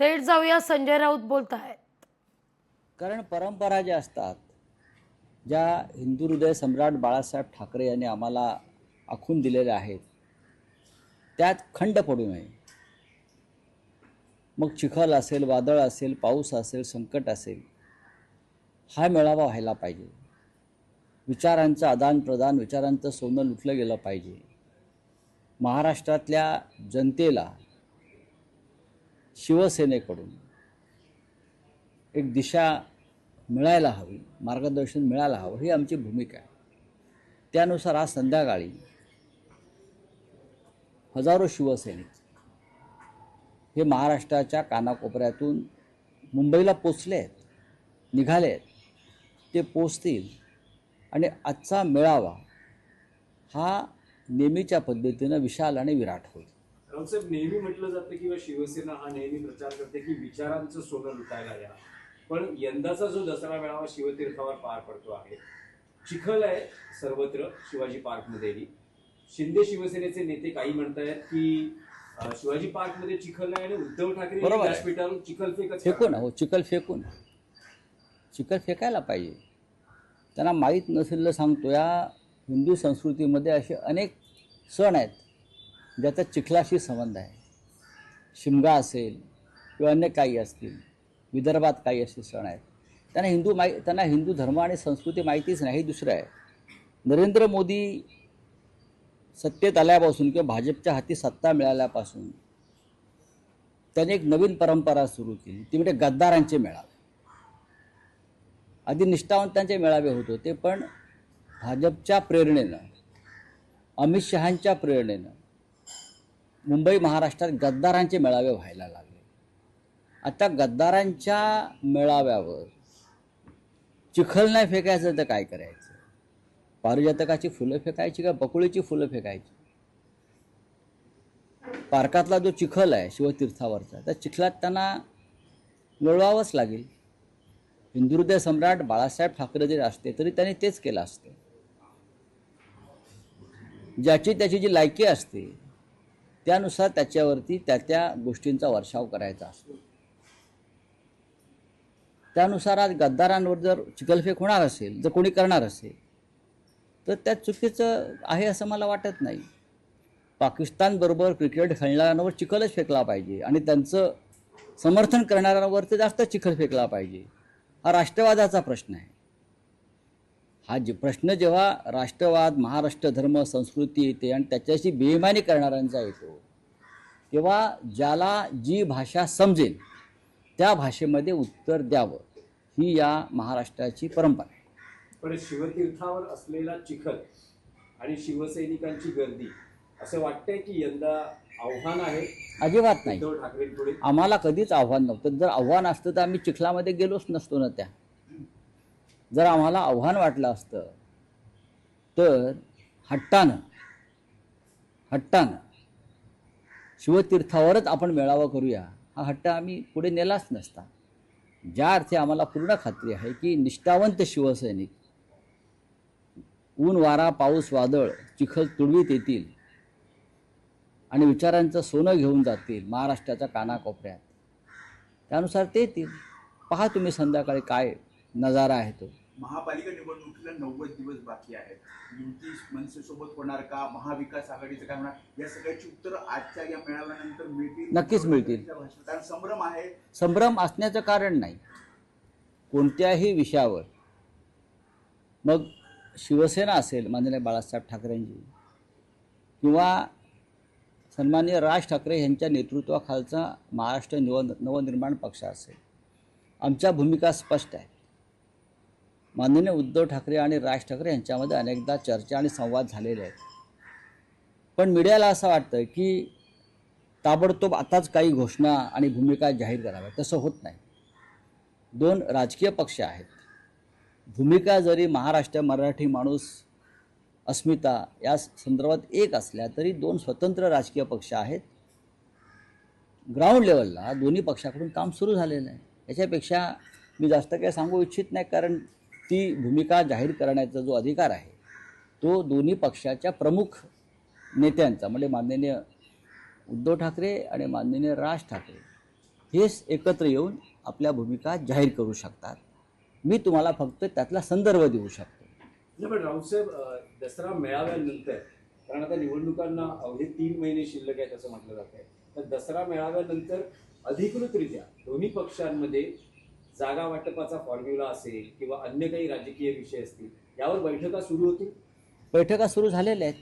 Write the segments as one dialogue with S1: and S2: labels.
S1: थेट जाऊया, संजय राऊत बोलत आहेत.
S2: कारण परंपरा ज्या असतात, ज्या हिंदू हृदय सम्राट बाळासाहेब ठाकरे यांनी आम्हाला आखून दिलेल्या आहेत, त्यात खंड पडू नये. मग चिखल असेल, वादळ असेल, पाऊस असेल, संकट असेल, हा मेळावा व्हायला पाहिजे. विचारांचं आदानप्रदान, विचारांचं सोनं लुटलं गेलं पाहिजे. महाराष्ट्रातल्या जनतेला शिवसेनेकडून एक दिशा मिळायला हवी, मार्गदर्शन मिळायला हवं, ही आमची भूमिका आहे. त्यानुसार आज संध्याकाळी हजारो शिवसैनिक हे महाराष्ट्राच्या कानाकोपऱ्यातून मुंबईला पोचले आहेत, निघाले आहेत. ते पोचतील आणि आजचा मेळावा हा नेहमीच्या पद्धतीनं विशाल आणि विराट होईल.
S3: रावसाहेब, नेहमी म्हटलं जातं किंवा शिवसेना हा नेहमी प्रचार करते की विचारांचं सोनं लुटायला या, पण यंदाचा जो दसरा मेळावा शिवतीर्थावर पार पडतो आहे, चिखल आहे सर्वत्र, शिवाजी पार्कमध्येही. शिंदे शिवसेनेचे नेते काही म्हणतायत की शिवाजी पार्कमध्ये चिखल आहे आणि उद्धव ठाकरे व्यासपीठावरून चिखल
S2: फेकून, हो, चिखल फेकून, चिखल फेकायला पाहिजे. त्यांना माहीत नसेल सांगतो, या हिंदू संस्कृतीमध्ये असे अनेक सण आहेत ज्याचा चिखलाशी संबंध आहे. शिमगा असेल किंवा अन्य काही असतील, विदर्भात काही असे सण आहेत. त्यांना हिंदू धर्म आणि संस्कृती माहितीच नाही. हे दुसरं आहे. नरेंद्र मोदी सत्तेत आल्यापासून किंवा भाजपच्या हाती सत्ता मिळाल्यापासून त्याने एक नवीन परंपरा सुरू केली, ती म्हणजे गद्दारांचे मेळावे. आधी निष्ठावंतांचे मेळावे होत होते, पण भाजपच्या प्रेरणेनं, अमित शहांच्या प्रेरणेनं मुंबई महाराष्ट्रात गद्दारांचे मेळावे व्हायला लागले. आता गद्दारांच्या मेळाव्यावर चिखल नाही फेकायचं तर काय करायचं? पारिजातकाची फुलं फेकायची का बकुळीची फुलं फेकायची? पार्कातला जो चिखल आहे शिवतीर्थावरचा, त्या चिखलात त्यांना लोळवावंच लागेल. हिंदू हृदय सम्राट बाळासाहेब ठाकरे जरी असते तरी त्यांनी तेच केलं असतं. ज्याची त्याची जी लायकी असते त्यानुसार त्याच्यावरती त्या गोष्टींचा वर्षाव करायचा असतो. त्यानुसार आज गद्दारांवर जर चिखलफेक होणार असेल, जर कोणी करणार असेल, तर त्यात चुकीचं आहे असं मला वाटत नाही. पाकिस्तानबरोबर क्रिकेट खेळणाऱ्यांवर चिखलच फेकला पाहिजे आणि त्यांचं समर्थन करणाऱ्यांवर ते जास्त चिखल फेकला पाहिजे. हा राष्ट्रवादाचा प्रश्न आहे. हा प्रश्न जेव्हा राष्ट्रवाद, महाराष्ट्र धर्म, संस्कृती येते आणि त्याच्याशी बेईमानी करणाऱ्यांचा येतो, तेव्हा ज्याला जी भाषा समजेल त्या भाषेमध्ये उत्तर द्यावं, ही या महाराष्ट्राची परंपरा आहे.
S3: पण शिवतीर्थावर असलेला चिखल आणि शिवसैनिकांची गर्दी, असं वाटतंय की यंदा आव्हान आहे?
S2: अजिबात नाही.
S3: उद्धव ठाकरेंपुढे
S2: आम्हाला कधीच आव्हान नव्हतं. जर आव्हान असतं तर आम्ही चिखलामध्ये गेलोच नसतो ना. जर आम्हाला आव्हान वाटलं असतं तर हट्टानं शिवतीर्थावरच आपण मेळावा करूया, हा हट्ट आम्ही पुढे नेलाच नसता. ज्या अर्थी आम्हाला पूर्ण खात्री आहे की निष्ठावंत शिवसैनिक ऊन, वारा, पाऊस, वादळ, चिखल तुडवीत येतील आणि विचारांचं सोनं घेऊन जातील महाराष्ट्राच्या कानाकोपऱ्यात, त्यानुसार ते येतील. पहा तुम्ही संध्याकाळी काय नजारा आहे तो.
S4: महापालिका निवडणुकीला 90 दिवस बाकी आहेत. युती मनसेसोबत होणार का, महाविकास आघाडीचं काय होणार, या सगळ्याची उत्तरं आजच्या या मेळाव्यानंतर मिळतील,
S2: नक्कीच मिळतील.
S4: कारण संभ्रम आहे.
S2: संभ्रम असण्याचं कारण नाही कोणत्याही विषयावर. मग शिवसेना असेल माननीय बाळासाहेब ठाकरेंची, किंवा सन्माननीय राज ठाकरे यांच्या नेतृत्वाखालचा महाराष्ट्र नवनिर्माण पक्ष असेल, आमच्या भूमिका स्पष्ट आहे. माननीय उद्धव ठाकरे आणि राज ठाकरे यांच्यामध्ये अनेकदा चर्चा आणि संवाद झालेले आहेत. पण मीडियाला असं वाटतं की ताबडतोब आताच काही घोषणा आणि भूमिका जाहीर कराव्या. तसं होत नाही. दोन राजकीय पक्ष आहेत. भूमिका जरी महाराष्ट्र, मराठी माणूस, अस्मिता या संदर्भात एक असल्या तरी दोन स्वतंत्र राजकीय पक्ष आहेत. ग्राउंड लेवलला दोन्ही पक्षाकडून काम सुरू झालेलं आहे. याच्यापेक्षा मी जास्त काही सांगू इच्छित नाही, कारण ती भूमिका जाहीर करण्याचा जो अधिकार आहे तो दोन्ही पक्षाच्या प्रमुख नेत्यांचा, म्हणजे माननीय उद्धव ठाकरे आणि माननीय राज ठाकरे हे एकत्र येऊन आपल्या भूमिका जाहीर करू शकतात. मी तुम्हाला फक्त त्यातला संदर्भ देऊ शकतो.
S3: नाही, पण राऊतसाहेब, दसरा मेळाव्यानंतर, कारण आता निवडणुकांना अवघे 3 महिने शिल्लक आहेत असं म्हटलं जात आहे, तर दसरा मेळाव्यानंतर अधिकृतरित्या दोन्ही पक्षांमध्ये जागा वाटपाचा फॉर्म्युला असेल किंवा अन्य काही राजकीय विषय असतील, यावर बैठका सुरू होतील.
S2: बैठका सुरू झालेल्या आहेत.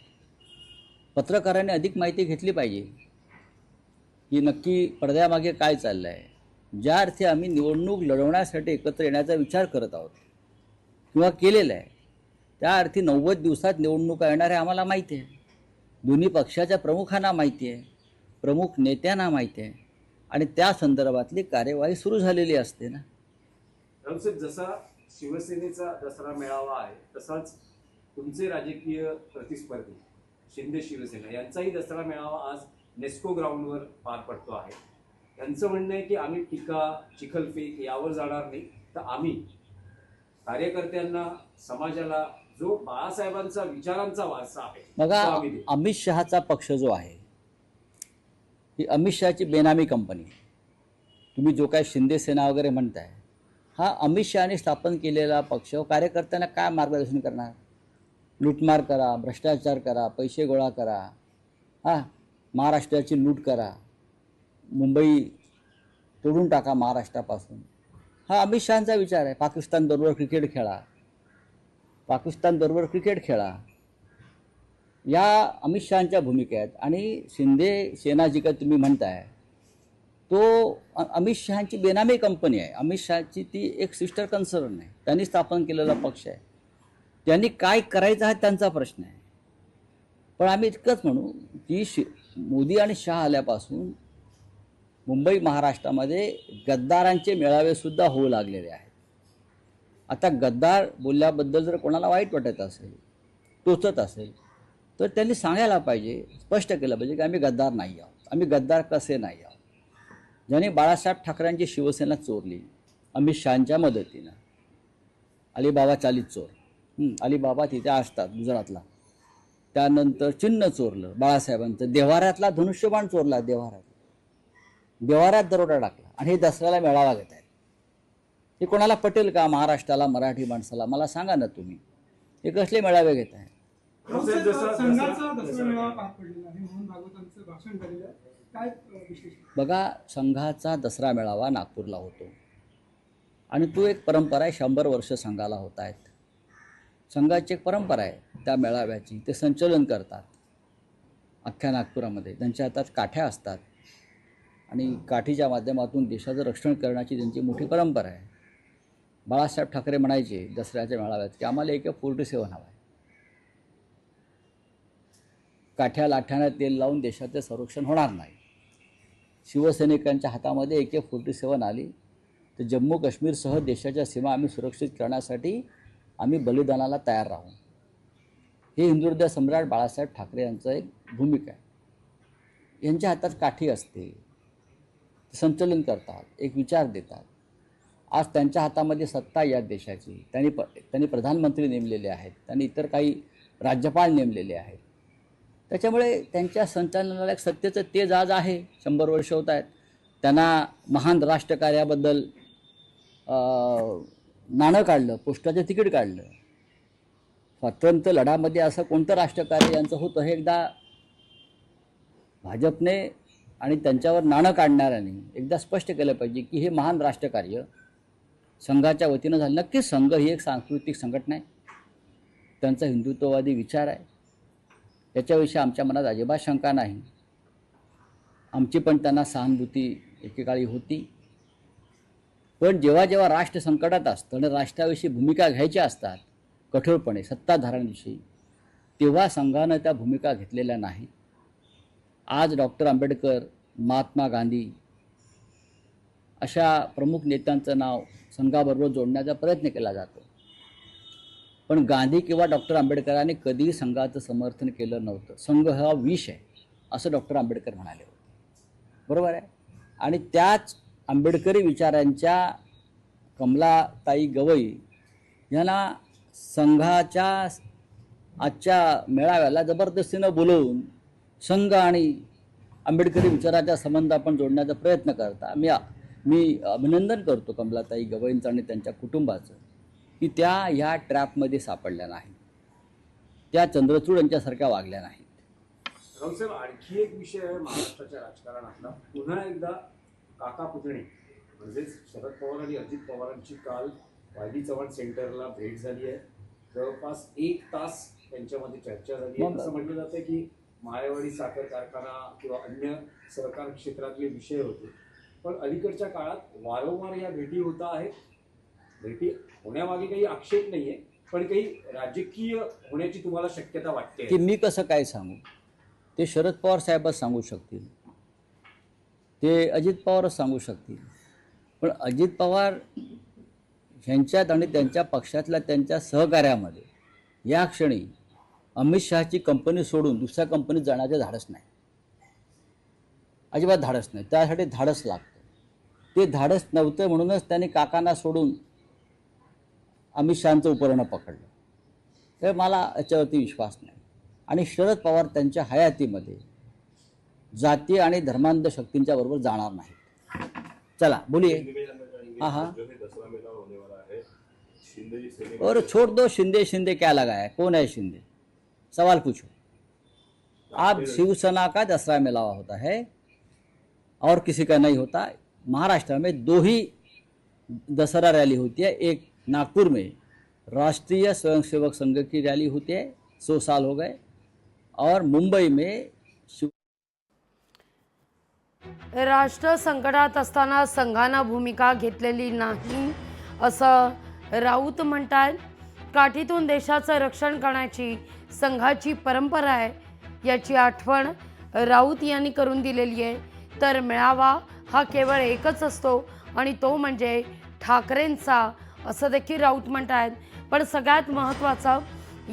S2: पत्रकारांनी अधिक माहिती घेतली पाहिजे की नक्की पडद्यामागे काय चाललं आहे. ज्या अर्थी आम्ही निवडणूक लढवण्यासाठी एकत्र येण्याचा विचार करत आहोत किंवा केलेला आहे, त्या अर्थी 90 दिवसात निवडणुका येणार आहे आम्हाला माहिती आहे. दोन्ही पक्षाच्या प्रमुखांना माहिती आहे, प्रमुख नेत्यांना माहिती आहे, आणि त्या संदर्भातली कार्यवाही सुरू झालेली असते ना.
S3: राऊतसाहेब, जसा शिवसेनेचा दसरा मेळावा आहे तसाच तुमचे राजकीय प्रतिस्पर्धी शिंदे शिवसेना यांचाही दसरा मेळावा आज नेस्को ग्राउंडवर पार पडतो आहे. त्यांचं म्हणणं आहे की आम्ही टीका, चिखलफेक यावर जाणार नाही, तर आम्ही कार्यकर्त्यांना, समाजाला जो बाळासाहेबांचा विचारांचा वारसा आहे
S2: बघा,
S3: तो आम्ही देऊ.
S2: अमित शहाचा पक्ष जो आहे ही अमित शहाची बेनामी कंपनी आहे. तुम्ही जो काय शिंदे सेना वगैरे म्हणताय, हा अमित शहाने स्थापन केलेला पक्ष कार्यकर्त्यांना काय मार्गदर्शन करणार? लूटमार करा, भ्रष्टाचार करा, पैसे गोळा करा, महाराष्ट्राची लूट करा, मुंबई तोडून टाका महाराष्ट्रापासून, हा अमित शहांचा विचार आहे. पाकिस्तानबरोबर क्रिकेट खेळा, या अमित शहांच्या भूमिका आहेत. आणि शिंदे सेना जी काय तुम्ही म्हणताय तो अमित शहांची बेनामी कंपनी आहे. अमित शहाची ती एक सिस्टर कन्सर्न आहे. त्यांनी स्थापन केलेला पक्ष आहे. त्यांनी काय करायचं हा त्यांचा प्रश्न आहे. पण आम्ही इतकंच म्हणू की मोदी आणि शहा आल्यापासून मुंबई महाराष्ट्रामध्ये गद्दारांचे मेळावेसुद्धा होऊ लागलेले आहेत. आता गद्दार बोलल्याबद्दल जर कोणाला वाईट वाटत असेल, टोचत असेल, तर त्यांनी सांगायला पाहिजे, स्पष्ट केलं पाहिजे की आम्ही गद्दार नाही आहोत. आम्ही गद्दार कसे नाही आहोत? ज्याने बाळासाहेब ठाकरेंची शिवसेना चोरली अमित शहांच्या मदतीनं, अलिबाबा चालीत चोर, अलिबाबा तिथे असतात गुजरातला. त्यानंतर चिन्ह चोरलं बाळासाहेबांचं, देव्हाऱ्यातला धनुष्यबाण चोरला, देव्हाऱ्यात दरोडा टाकला, आणि हे दसऱ्याला मेळावा घेत आहेत. हे कोणाला पटेल का? महाराष्ट्राला, मराठी माणसाला मला सांगा ना तुम्ही, हे कसले मेळावे घेत आहे?
S5: संघाचा दसरा मेळावा पार पडलेला आहे, मोहन भागवतांचं भाषण झालेलं आहे, काय विशेष?
S2: बघा, संघाचा दसरा मेळावा नागपूरला होतो आणि तो एक परंपरा आहे. 100 वर्ष संघाला होत आहेत. संघाची एक परंपरा आहे त्या मेळाव्याची. ते संचलन करतात अख्ख्या नागपुरामध्ये. त्यांच्या हातात काठ्या असतात आणि काठीच्या माध्यमातून देशाचं रक्षण करण्याची त्यांची मोठी परंपरा आहे. बाळासाहेब ठाकरे म्हणायचे दसऱ्याच्या मेळाव्यात की आम्हाला AK-47 हवा आहे. काठ्या लाठ्यानं तेल लावून देशाचे संरक्षण होणार नाही. शिवसैनिकांच्या हातामध्ये AK-47 आली तर जम्मू काश्मीरसह देशाच्या सीमा आम्ही सुरक्षित करण्यासाठी आम्ही बलिदानाला तयार राहू. हे हिंदुहृदय सम्राट बाळासाहेब ठाकरे यांचं एक भूमिका आहे. यांच्या हातात काठी असते, संचलन करतात, एक विचार देतात. आज त्यांच्या हातामध्ये सत्ता या देशाची. त्यांनी प्रधानमंत्री नेमलेले आहेत, त्यांनी इतर काही राज्यपाल नेमलेले आहेत. त्याच्यामुळे त्यांच्या संचालनाला एक सत्तेचं तेज आज आहे. 100 वर्ष होत आहेत. त्यांना महान राष्ट्रकार्याबद्दल नाणं काढलं, पोस्टाचं तिकीट काढलं. स्वातंत्र्य लढ्यामध्ये असं कोणतं राष्ट्रकार्य यांचं होतं हे एकदा भाजपने आणि त्यांच्यावर नाणं काढणाऱ्यांनी एकदा स्पष्ट केलं पाहिजे की हे महान राष्ट्रकार्य संघाच्या वतीनं झालं. नक्कीच संघ ही एक सांस्कृतिक संघटना आहे. त्यांचा हिंदुत्ववादी विचार आहे. याच्याविषयी आमच्या मनात अजिबात शंका नाही. आमची पण त्यांना सहानुभूती एकेकाळी होती. पण जेव्हा जेव्हा राष्ट्र संकटात असतं आणि राष्ट्राविषयी भूमिका घ्यायच्या असतात कठोरपणे सत्ताधाऱ्यांविषयी, तेव्हा संघानं त्या भूमिका घेतलेल्या नाही. आज डॉक्टर आंबेडकर, महात्मा गांधी अशा प्रमुख नेत्यांचं नाव संघाबरोबर जोडण्याचा प्रयत्न केला जातो. पण गांधी किंवा डॉक्टर आंबेडकरांनी कधीही संघाचं समर्थन केलं नव्हतं. संघ हा विष आहे असं डॉक्टर आंबेडकर म्हणाले होते. बरोबर आहे. आणि त्याच आंबेडकरी विचारांच्या कमलाताई गवई यांना संघाच्या आजच्या मेळाव्याला जबरदस्तीनं बोलवून संघ आणि आंबेडकरी विचाराच्या संबंध आपण जोडण्याचा प्रयत्न करता. मी मी अभिनंदन करतो कमलाताई गवईंचं आणि त्यांच्या कुटुंबाचं की त्या ह्या ट्रॅपमध्ये सापडल्या नाहीत, त्या चंद्रचूड यांच्यासारख्या वागल्या नाहीत.
S3: राऊतसाहेब, आणखी एक विषय आहे महाराष्ट्राच्या राजकारणातला. पुन्हा एकदा काका पुतणे म्हणजेच शरद पवार आणि अजित पवारांची काल वायदी चव्हाण सेंटरला भेट झाली आहे. जवळपास 1 तास त्यांच्यामध्ये चर्चा झाली आहे. असं म्हटलं जातं की माळेवाडी साखर कारखाना किंवा अन्य सहकार क्षेत्रातले विषय होते, पण अलीकडच्या काळात वारंवार या भेटी होत आहेत. भेटी होण्यामागे काही आक्षेप नाहीये, पण काही राजकीय होण्याची तुम्हाला शक्यता वाटते
S2: की मी कसं काय सांगू, ते शरद पवार साहेबच सांगू शकतील, ते अजित पवारच सांगू शकतील. पण अजित पवार ह्यांच्यात आणि त्यांच्या पक्षातल्या त्यांच्या सहकार्यामध्ये या क्षणी अमित शहाची कंपनी सोडून दुसऱ्या कंपनीत जाण्याचे धाडस नाही, अजिबात धाडस नाही. त्यासाठी धाडस लागतं. ते धाडस नव्हतं म्हणूनच त्यांनी काकांना सोडून अमित शहांचं उपकरण पकडलं. तर मला याच्यावरती विश्वास नाही. आणि शरद पवार त्यांच्या हयातीमध्ये जाती आणि धर्मांध शक्तींच्या बरोबर जाणार नाहीत. चला बोलिए. हाँ हाँ, और छोड़ दो शिंदे शिंदे क्या लगा है, कौन है शिंदे, सवाल पूछो आप. शिवसेना का दसरा मेलावा होता है और किसी का नहीं होता. महाराष्ट्र में 2 ही दशहरा रैली होती है. एक नागपुर में राष्ट्रीय स्वयंसेवक संघ की रैली होती है, 100 साल हो गए, और मुंबई में
S1: राष्ट्र संकटात असताना संघानं भूमिका घेतलेली नाही असं राऊत म्हणतात. काठीतून देशाचं रक्षण करण्याची संघाची परंपरा आहे याची आठवण राऊत यांनी करून दिलेली आहे. तर मेळावा हा केवळ एकच असतो आणि तो म्हणजे ठाकरेंचा, असं देखील राऊत म्हणतात. पण सगळ्यात महत्त्वाचं,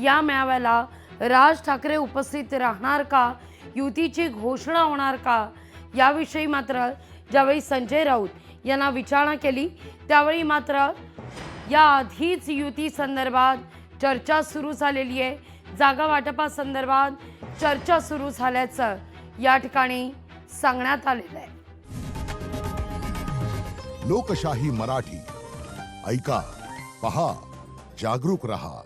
S1: या मेळाव्याला राज ठाकरे उपस्थित राहणार का, युतीची घोषणा होणार का, याविषयी मात्र ज्यावेळी संजय राऊत यांना विचारणा केली त्यावेळी मात्र याआधीच युती संदर्भात चर्चा सुरू झालेली आहे. जागा वाटपासंदर्भात चर्चा सुरू झाल्याचं या ठिकाणी सांगण्यात आलेलं आहे.
S6: लोकशाही मराठी ऐका, पहा, जागरूक रहा.